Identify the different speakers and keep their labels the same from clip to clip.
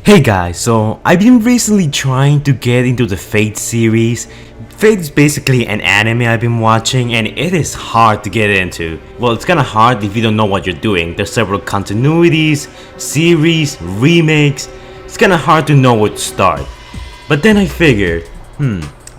Speaker 1: Hey guys, so I've been recently trying to get into the Fate series. Fate is basically an anime I've been watching and it is hard to get into. Well, it's kinda hard if you don't know what you're doing. There's several continuities, series, remakes. It's kinda hard to know where to start. But then I figured,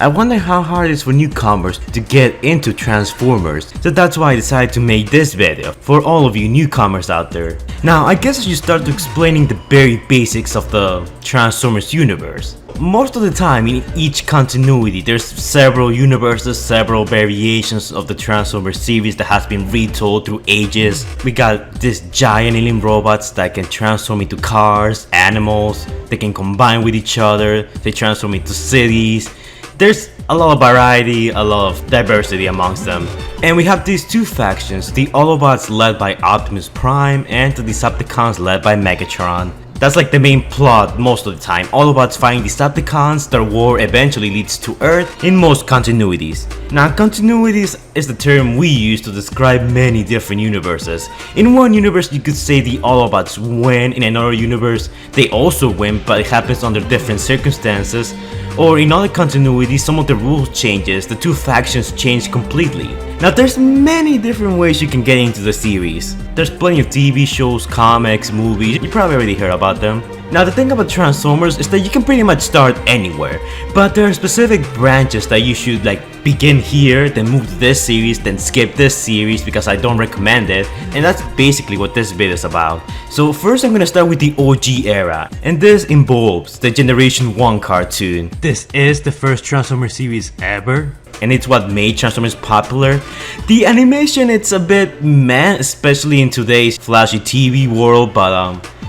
Speaker 1: I wonder how hard it is for newcomers to get into Transformers. So that's why I decided to make this video for all of you newcomers out there. Now I guess I should start explaining the very basics of the Transformers universe. Most of the time in each continuity there's several universes, several variations of the Transformers series that has been retold through ages. We got these giant alien robots that can transform into cars, animals, they can combine with each other, they transform into cities. There's a lot of variety, a lot of diversity amongst them. And we have these two factions, the Autobots led by Optimus Prime and the Decepticons led by Megatron. That's like the main plot most of the time. Autobots fighting Decepticons, their war eventually leads to Earth in most continuities. Now continuities is the term we use to describe many different universes. In one universe you could say the Autobots win, in another universe they also win but it happens under different circumstances. Or in other continuities, some of the rules changes, the two factions change completely. Now there's many different ways you can get into the series. There's plenty of TV shows, comics, movies, you probably already heard about them. Now the thing about Transformers is that you can pretty much start anywhere, but there are specific branches that you should begin here, then move to this series, then skip this series because I don't recommend it, and that's basically what this video is about. So first I'm gonna start with the OG era, and this involves the Generation 1 cartoon. This is the first Transformers series ever, and it's what made Transformers popular. The animation, it's a bit meh, especially in today's flashy TV world, but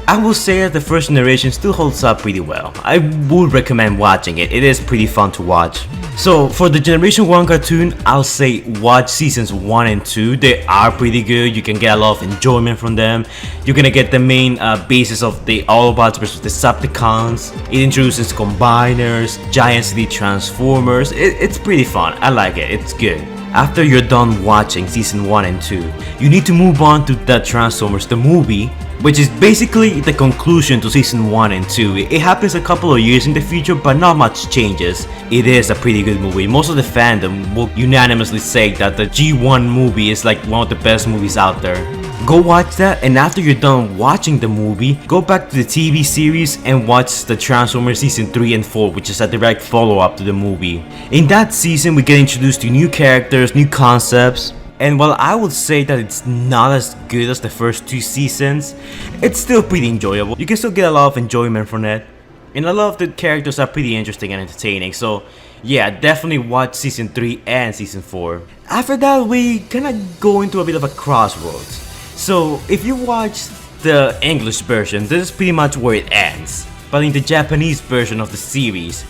Speaker 1: I will say that the first generation still holds up pretty well. I would recommend watching it, it is pretty fun to watch. So for the Generation 1 cartoon, I'll say watch seasons 1 and 2, they are pretty good, you can get a lot of enjoyment from them. You're gonna get the main basis of the Autobots versus the Decepticons. It introduces combiners, giant city transformers, it's pretty fun, I like it, it's good. After you're done watching season 1 and 2, you need to move on to the Transformers the movie, which is basically the conclusion to season 1 and 2. It happens a couple of years in the future, but not much changes. It is a pretty good movie. Most of the fandom will unanimously say that the G1 movie is like one of the best movies out there. Go watch that, and after you're done watching the movie, go back to the TV series and watch the Transformers season 3 and 4, which is a direct follow-up to the movie. In that season, we get introduced to new characters, new concepts. And while I would say that it's not as good as the first two seasons, it's still pretty enjoyable. You can still get a lot of enjoyment from it. And a lot of the characters are pretty interesting and entertaining. So yeah, definitely watch season 3 and season 4. After that, we kinda go into a bit of a crossroads. So if you watch the English version, this is pretty much where it ends. But in the Japanese version of the series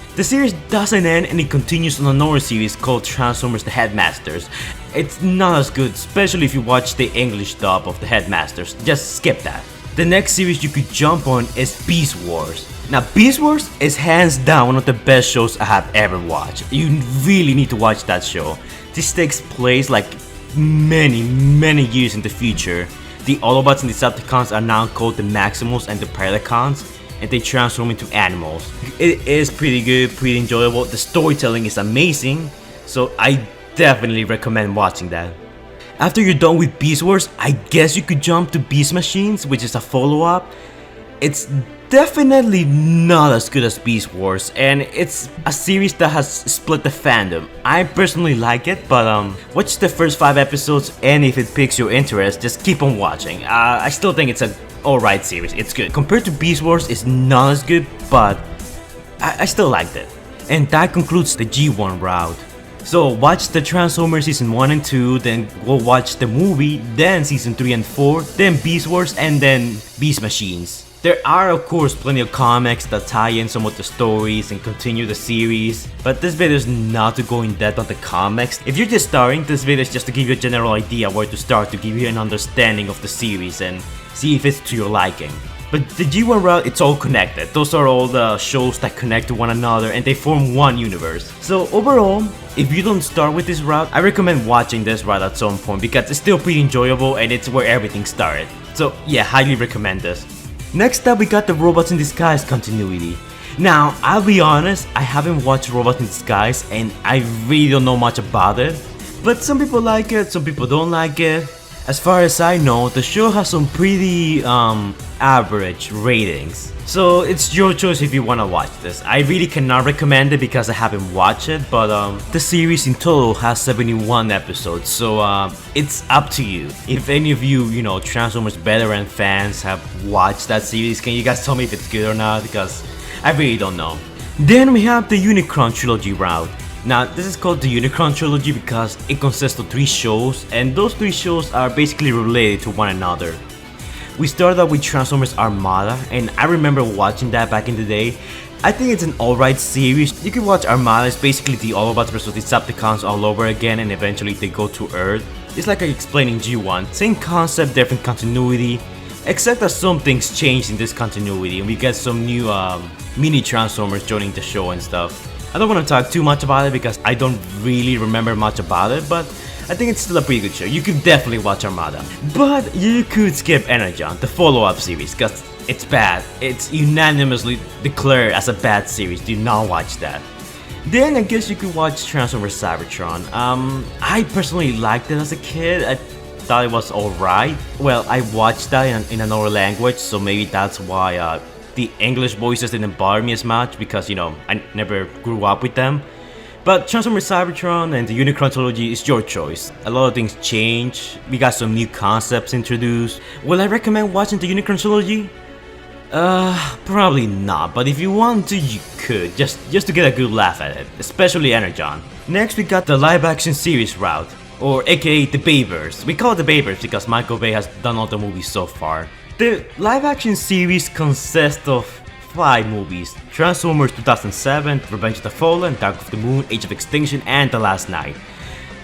Speaker 1: doesn't end and it continues on another series called Transformers the Headmasters. It's not as good, especially if you watch the English dub of the Headmasters, just skip that. The next series you could jump on is Beast Wars. Now Beast Wars is hands down one of the best shows I have ever watched. You really need to watch that show. This takes place like many years in the future. The Autobots and Decepticons are now called the Maximals and the Predacons, and they transform into animals. It is pretty good, pretty enjoyable, the storytelling is amazing, so I definitely recommend watching that. After you're done with Beast Wars, I guess you could jump to Beast Machines, which is a follow-up. It's definitely not as good as Beast Wars, and it's a series that has split the fandom. I personally like it, but watch the first 5 episodes, and if it piques your interest, just keep on watching. I still think it's an alright series, it's good. Compared to Beast Wars, it's not as good, but I still liked it. And that concludes the G1 route. So watch the Transformers season 1 and 2, then go watch the movie, then season 3 and 4, then Beast Wars, and then Beast Machines. There are of course plenty of comics that tie in some of the stories and continue the series, but this video is not to go in depth on the comics. If you're just starting, this video is just to give you a general idea where to start, to give you an understanding of the series and see if it's to your liking. But the G1 route, it's all connected. Those are all the shows that connect to one another and they form one universe. So overall, if you don't start with this route, I recommend watching this route at some point because it's still pretty enjoyable and it's where everything started. So yeah, highly recommend this. Next up, we got the Robots in Disguise continuity. Now, I'll be honest, I haven't watched Robots in Disguise and I really don't know much about it. But some people like it, some people don't like it. As far as I know, the show has some pretty average ratings. So it's your choice if you wanna watch this. I really cannot recommend it because I haven't watched it, but the series in total has 71 episodes, so it's up to you. If any of you, Transformers veteran fans have watched that series, can you guys tell me if it's good or not? Because I really don't know. Then we have the Unicron Trilogy route. Now, this is called the Unicron Trilogy because it consists of 3 shows, and those 3 shows are basically related to one another. We started out with Transformers Armada, and I remember watching that back in the day. I think it's an alright series. You can watch Armada, it's basically the Autobots versus Decepticons all over again, and eventually they go to Earth. It's like explaining G1, same concept, different continuity, except that some things changed in this continuity, and we get some new mini Transformers joining the show and stuff. I don't want to talk too much about it because I don't really remember much about it, but I think it's still a pretty good show. You could definitely watch Armada. But you could skip Energon, the follow-up series, because it's bad. It's unanimously declared as a bad series. Do not watch that. Then I guess you could watch Transformers Cybertron. I personally liked it as a kid. I thought it was alright. Well, I watched that in another language, so maybe that's why the English voices didn't bother me as much because, I never grew up with them. But Transformers Cybertron and the Unicron Trilogy is your choice. A lot of things change, we got some new concepts introduced. Will I recommend watching the Unicron Trilogy? Probably not, but if you want to, you could, just to get a good laugh at it, especially Energon. Next we got the live action series route, or aka the Bayverse. We call it the Bayverse because Michael Bay has done all the movies so far. The live action series consists of 5 movies: Transformers 2007, Revenge of the Fallen, Dark of the Moon, Age of Extinction, and The Last Night.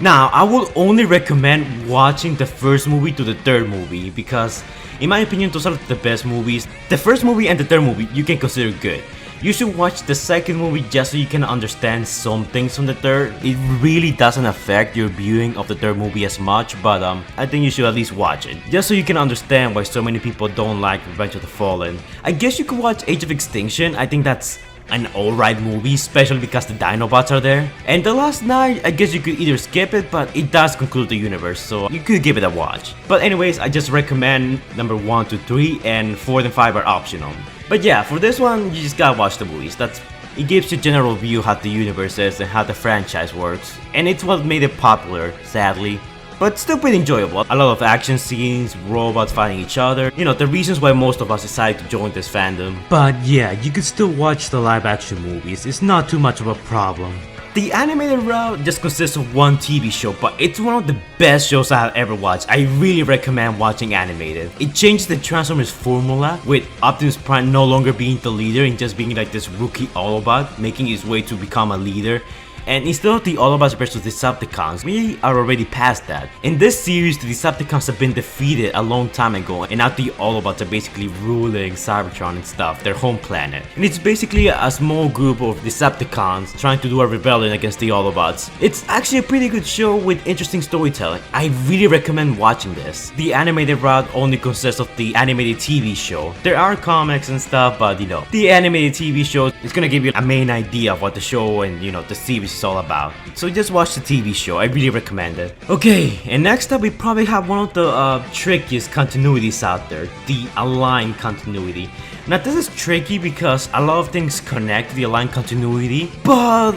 Speaker 1: Now, I will only recommend watching the first movie to the third movie because, in my opinion, those are the best movies. The first movie and the third movie you can consider good. You should watch the second movie just so you can understand some things from the third. It really doesn't affect your viewing of the third movie as much, but I think you should at least watch it, just so you can understand why so many people don't like Revenge of the Fallen. I guess you could watch Age of Extinction. I think that's an alright movie, especially because the Dinobots are there. And The Last Night, I guess you could either skip it, but it does conclude the universe, so you could give it a watch. But anyways, I just recommend number 1 to 3, and 4 and 5 are optional. But yeah, for this one, you just gotta watch the movies. It gives you a general view how the universe is and how the franchise works. And it's what made it popular, sadly. But still pretty enjoyable. A lot of action scenes, robots fighting each other. The reasons why most of us decided to join this fandom. But yeah, you could still watch the live action movies. It's not too much of a problem. The animated route just consists of 1 TV show, but it's one of the best shows I have ever watched. I really recommend watching animated. It changed the Transformers formula, with Optimus Prime no longer being the leader and just being like this rookie Autobot, making his way to become a leader. And instead of the Autobots versus Decepticons, we are already past that. In this series, the Decepticons have been defeated a long time ago, and now the Autobots are basically ruling Cybertron and stuff, their home planet. And it's basically a small group of Decepticons trying to do a rebellion against the Autobots. It's actually a pretty good show with interesting storytelling. I really recommend watching this. The animated route only consists of the animated TV show. There are comics and stuff, but the animated TV show is gonna give you a main idea of what the show and the series is all about. So just watch the TV show, I really recommend it. Okay, and next up we probably have one of the trickiest continuities out there, the aligned continuity. Now this is tricky because a lot of things connect to the aligned continuity, but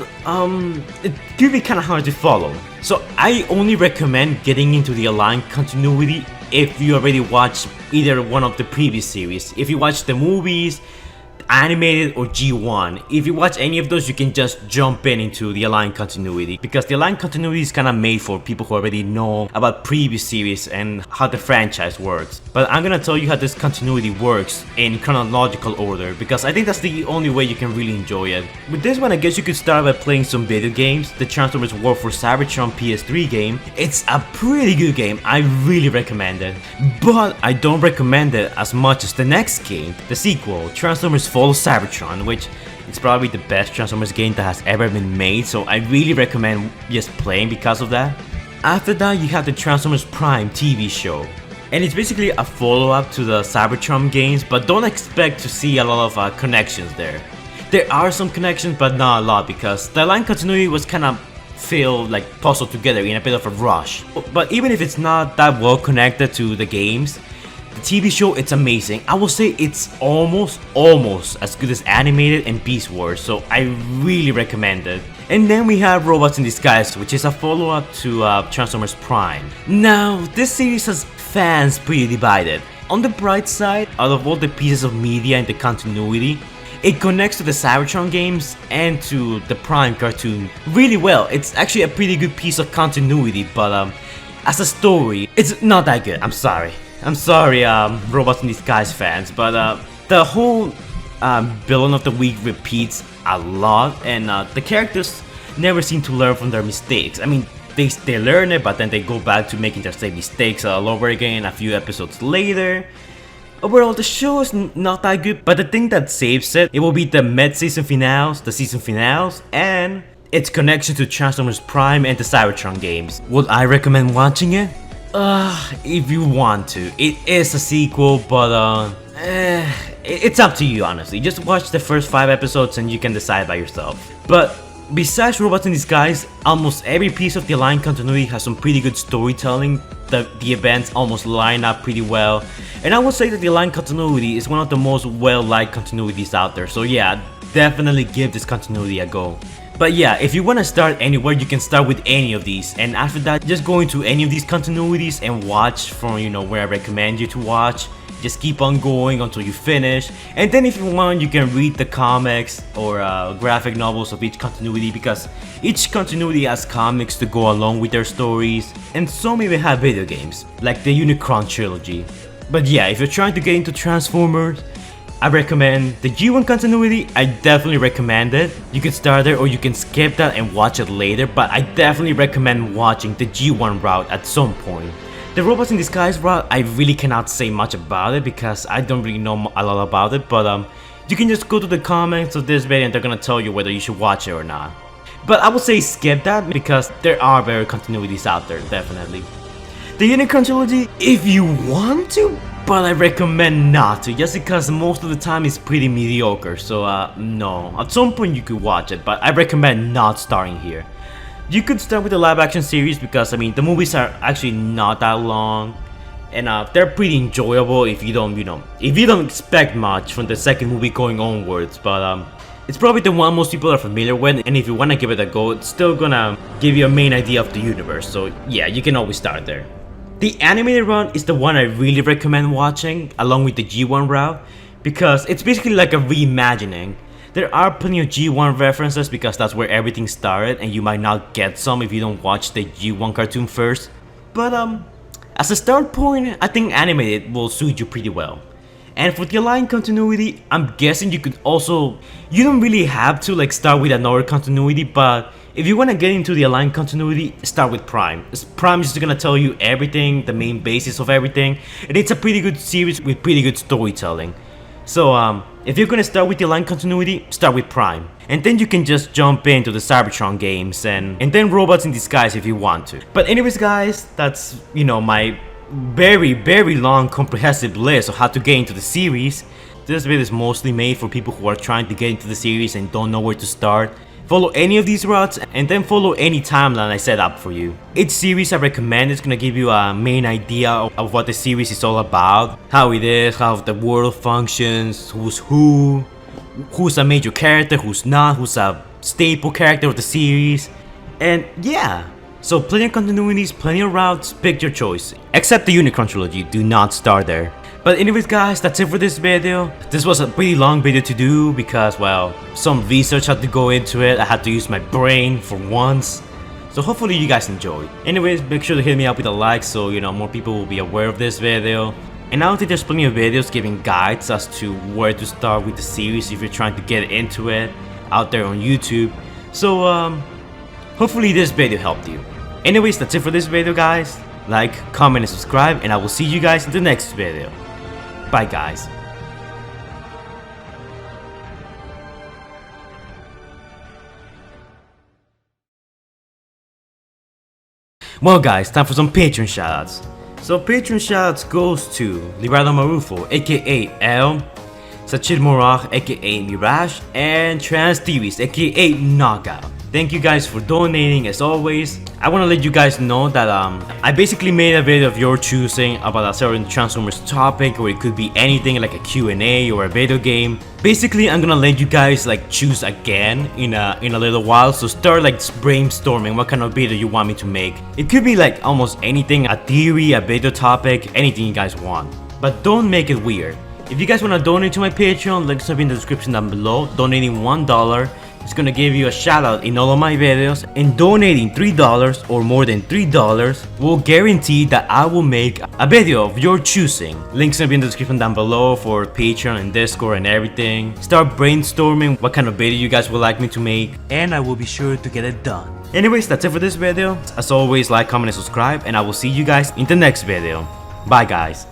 Speaker 1: it can be kind of hard to follow. So I only recommend getting into the aligned continuity if you already watched either one of the previous series. If you watch the movies, animated, or G1. If you watch any of those, you can just jump into the aligned continuity, because the aligned continuity is kind of made for people who already know about previous series and how the franchise works. But I'm gonna tell you how this continuity works in chronological order, because I think that's the only way you can really enjoy it. With this one, I guess you could start by playing some video games. The Transformers War for Cybertron PS3 game, it's a pretty good game, I really recommend it. But I don't recommend it as much as the next game, the sequel, Transformers Fall of Cybertron, which is probably the best Transformers game that has ever been made, so I really recommend just playing because of that. After that, you have the Transformers Prime TV show. and it's basically a follow-up to the Cybertron games, but don't expect to see a lot of connections there. There are some connections, but not a lot, because the line continuity was kind of feel like puzzled together in a bit of a rush. But even if it's not that well connected to the games, the TV show, it's amazing. I will say it's almost as good as animated and Beast Wars, so I really recommend it. And then we have Robots in Disguise, which is a follow-up to Transformers Prime. Now, this series has fans pretty divided. On the bright side, out of all the pieces of media in the continuity, it connects to the Cybertron games and to the Prime cartoon really well. It's actually a pretty good piece of continuity, but as a story, it's not that good. I'm sorry, Robots in Disguise fans, but the whole villain of the week repeats a lot, and the characters never seem to learn from their mistakes. I mean, they learn it, but then they go back to making their same mistakes all over again a few episodes later. Overall, the show is not that good, but the thing that saves it will be the mid-season finales, the season finales, and its connection to Transformers Prime and the Cybertron games. Would I recommend watching it? If you want to. It is a sequel, but it's up to you, honestly. Just watch the first 5 episodes and you can decide by yourself. But besides Robots in Disguise, almost every piece of the line continuity has some pretty good storytelling. The events almost line up pretty well, and I would say that the line continuity is one of the most well-liked continuities out there, so yeah, definitely give this continuity a go. But yeah, if you want to start anywhere, you can start with any of these, and after that, just go into any of these continuities and watch from, you know, where I recommend you to watch. Just keep on going until you finish, and then if you want, you can read the comics or graphic novels of each continuity, because each continuity has comics to go along with their stories, and some even have video games, like the Unicron Trilogy. But yeah, if you're trying to get into Transformers, I recommend the G1 continuity. I definitely recommend it. You can start there or you can skip that and watch it later, but I definitely recommend watching the G1 route at some point. The Robots in Disguise route, I really cannot say much about it because I don't really know a lot about it, but you can just go to the comments of this video and they're gonna tell you whether you should watch it or not. But I would say skip that because there are better continuities out there, definitely. The Unicron Trilogy, if you want to, but I recommend not to, just because most of the time it's pretty mediocre, so no. At some point you could watch it, but I recommend not starting here. You could start with the live action series because, I mean, the movies are actually not that long, and they're pretty enjoyable if you don't, if you don't expect much from the second movie going onwards, but it's probably the one most people are familiar with, and if you want to give it a go, it's still gonna give you a main idea of the universe, so yeah, you can always start there. The animated run is the one I really recommend watching, along with the G1 route, because it's basically like a reimagining. There are plenty of G1 references because that's where everything started, and you might not get some if you don't watch the G1 cartoon first. But as a start point, I think animated will suit you pretty well. And for the line continuity, I'm guessing you could also, you don't really have to like start with another continuity, but if you want to get into the Align continuity, start with Prime. Prime is just gonna tell you everything, the main basis of everything, and it's a pretty good series with pretty good storytelling. So if you're gonna start with the Align continuity, start with Prime. And then you can just jump into the Cybertron games and then Robots in Disguise if you want to. But anyways guys, that's, my very long comprehensive list of how to get into the series. This video is mostly made for people who are trying to get into the series and don't know where to start. Follow any of these routes and then follow any timeline I set up for you. Each series I recommend is gonna give you a main idea of what the series is all about, how it is, how the world functions, who's a major character, who's not, who's a staple character of the series, and yeah. So plenty of continuities, plenty of routes, pick your choice. Except the Unicron Trilogy, do not start there. But anyways guys, that's it for this video. This was a pretty long video to do because, well, some research had to go into it. I had to use my brain for once. So hopefully you guys enjoyed. Anyways, make sure to hit me up with a like so, more people will be aware of this video. And I don't think there's plenty of videos giving guides as to where to start with the series if you're trying to get into it out there on YouTube. So, hopefully this video helped you. Anyways, that's it for this video guys. Like, comment, and subscribe, and I will see you guys in the next video. Bye guys. Well guys, time for some Patron shoutouts. So Patron Shots goes to Librado Marufo, aka L, Sachir Morag, aka Mirage, and Trans TVs, aka Knockout. Thank you guys for donating as always. I want to let you guys know that I basically made a video of your choosing about a certain Transformers topic, or it could be anything like a Q&A or a video game. Basically, I'm gonna let you guys like choose again in a little while, so start like brainstorming what kind of video you want me to make. It could be like almost anything, a theory, a video topic, anything you guys want. But don't make it weird. If you guys want to donate to my Patreon, links will be in the description down below. Donating $1 is gonna give you a shout out in all of my videos, and donating $3 or more than $3 will guarantee that I will make a video of your choosing. Links will be in the description down below for Patreon and Discord and everything. Start brainstorming what kind of video you guys would like me to make, and I will be sure to get it done. Anyways, that's it for this video. As always, like, comment, and subscribe, and I will see you guys in the next video. Bye guys.